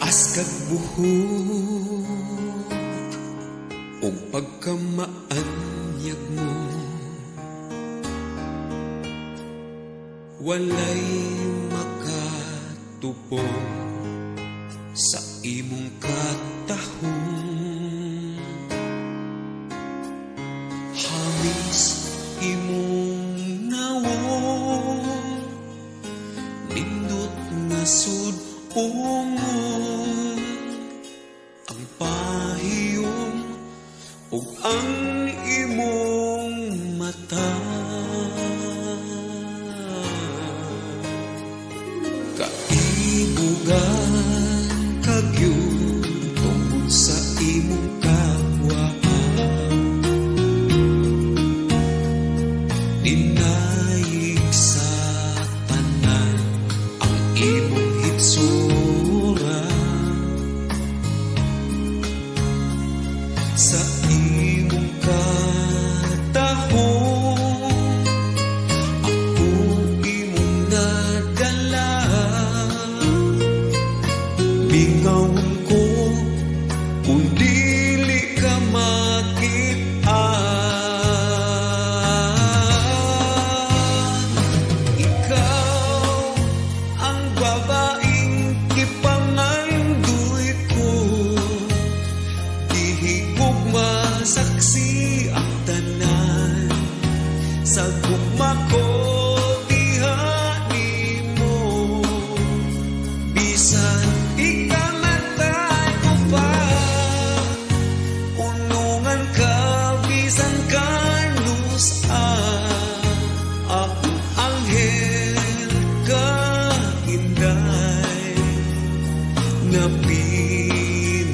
Askag buhok o pagkamaanyag mo, walay makatupong sa imong katahong. Hamis imong nawong, nindot nga sud-ungon, ang pahiyong ug ang imong mata. Kaibugan kagyud tungkol sa imong kawaan, dinayig sa tanan ang imong hitsura. Sa imong katahong ako imong nadala, bingawon ko kung dili ka makita. Ikaw ang babaeng kipangandoy ko, dihigog masaksi ang tanan sa gugma ko. Diha nimo bisan ikamatay ko pa, unungan ka bisan kanus akong anghel ka hinday na pinalangga.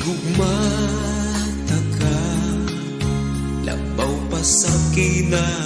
Gugmata ka, labaw pa sa kinahanglan,